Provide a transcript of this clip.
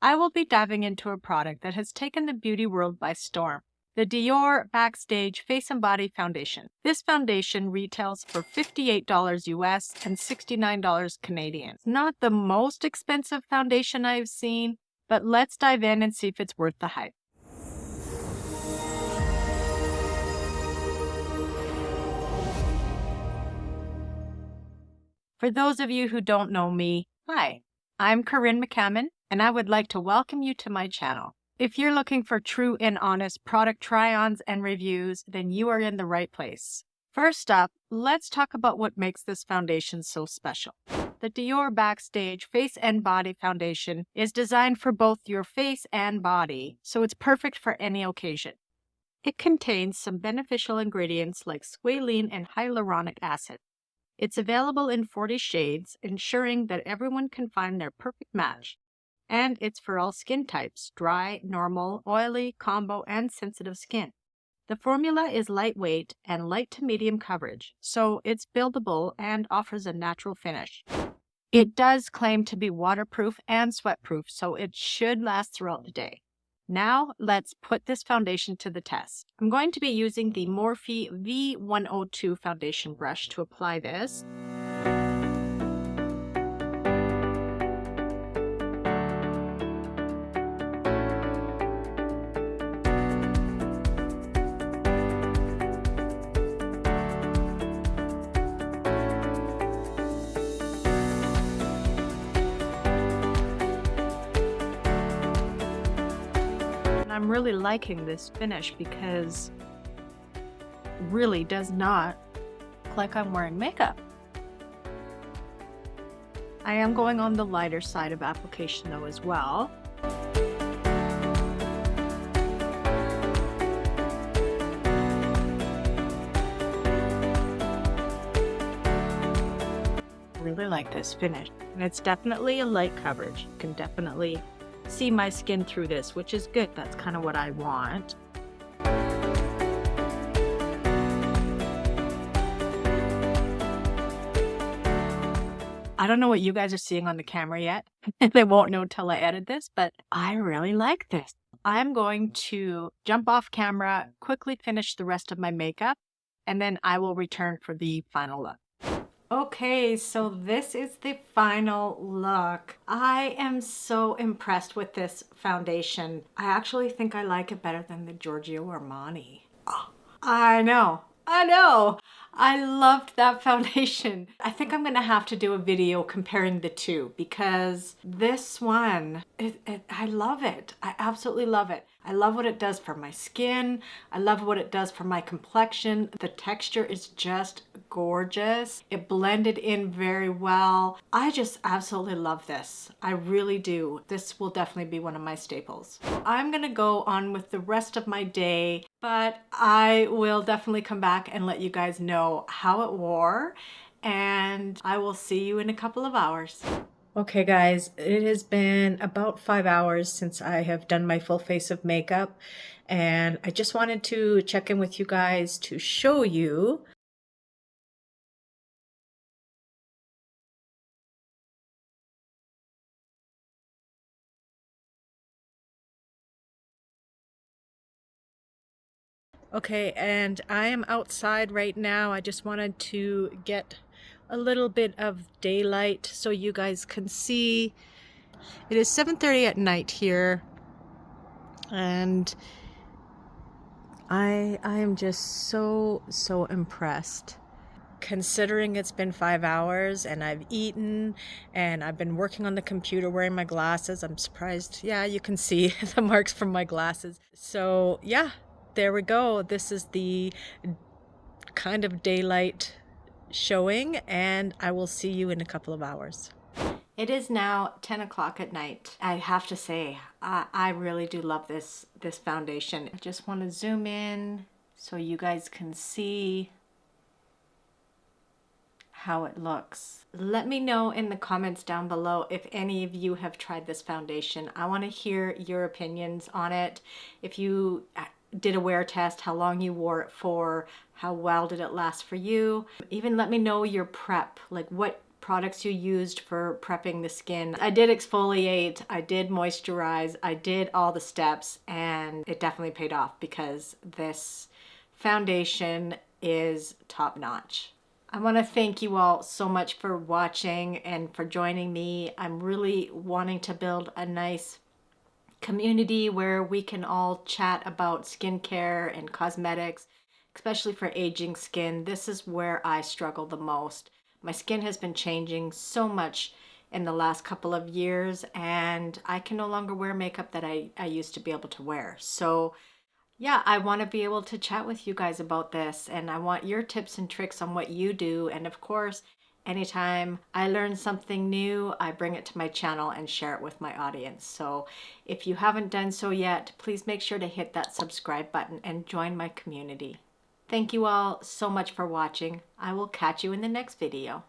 I will be diving into a product that has taken the beauty world by storm. The Dior Backstage Face and Body Foundation. This foundation retails for $58 US and $69 Canadian. It's not the most expensive foundation I've seen, but let's dive in and see if it's worth the hype. For those of you who don't know me, hi, I'm Corinne McCammon, and I would like to welcome you to my channel. If you're looking for true and honest product try-ons and reviews, then you are in the right place. First up, let's talk about what makes this foundation so special. The Dior Backstage Face and Body Foundation is designed for both your face and body, so it's perfect for any occasion. It contains some beneficial ingredients like squalene and hyaluronic acid. It's available in 40 shades, ensuring that everyone can find their perfect match. And it's for all skin types: dry, normal, oily, combo, and sensitive skin. The formula is lightweight and light to medium coverage, so it's buildable and offers a natural finish. It does claim to be waterproof and sweatproof, so it should last throughout the day. Now, let's put this foundation to the test. I'm going to be using the Morphe V102 foundation brush to apply this. I'm really liking this finish because it really does not look like I'm wearing makeup. I am going on the lighter side of application though as well. I really like this finish, and it's definitely a light coverage. You can definitely see my skin through this, which is good. That's kind of what I want. I don't know what you guys are seeing on the camera yet. They won't know till I edit this, but I really like this. I'm going to jump off camera, quickly finish the rest of my makeup, and then I will return for the final look. Okay, so this is the final look. I am so impressed with this foundation. I actually think I like it better than the Giorgio Armani. Oh, I know. I loved that foundation. I think I'm gonna have to do a video comparing the two because this one, I love it. I absolutely love it. I love what it does for my skin. I love what it does for my complexion. The texture is just gorgeous. It blended in very well. I just absolutely love this. I really do. This will definitely be one of my staples. I'm gonna go on with the rest of my day, but I will definitely come back and let you guys know how it wore, and I will see you in a couple of hours. Okay guys, it has been about 5 hours since I have done my full face of makeup, and I just wanted to check in with you guys to show you Okay, and I am outside right now. I just wanted to get a little bit of daylight so you guys can see. It is 7:30 at night here, and I am just so impressed. Considering it's been 5 hours and I've eaten and I've been working on the computer wearing my glasses, I'm surprised. Yeah, you can see the marks from my glasses. So yeah, there we go. This is the kind of daylight showing, and I will see you in a couple of hours. It is now 10 o'clock at night. I have to say, I really do love this foundation. I just want to zoom in so you guys can see how it looks. Let me know in the comments down below if any of you have tried this foundation. I want to hear your opinions on it. If you did a wear test, how long you wore it for, how well did it last for you. Even let me know your prep, like what products you used for prepping the skin. I did exfoliate, I did moisturize, I did all the steps, and it definitely paid off because this foundation is top notch. I want to thank you all so much for watching and for joining me. I'm really wanting to build a nice community where we can all chat about skincare and cosmetics, especially for aging skin. This is where I struggle the most. My skin has been changing so much in the last couple of years, and I can no longer wear makeup that I used to be able to wear. So yeah, I want to be able to chat with you guys about this, and I want your tips and tricks on what you do. And of course, anytime I learn something new, I bring it to my channel and share it with my audience. So if you haven't done so yet, please make sure to hit that subscribe button and join my community. Thank you all so much for watching. I will catch you in the next video.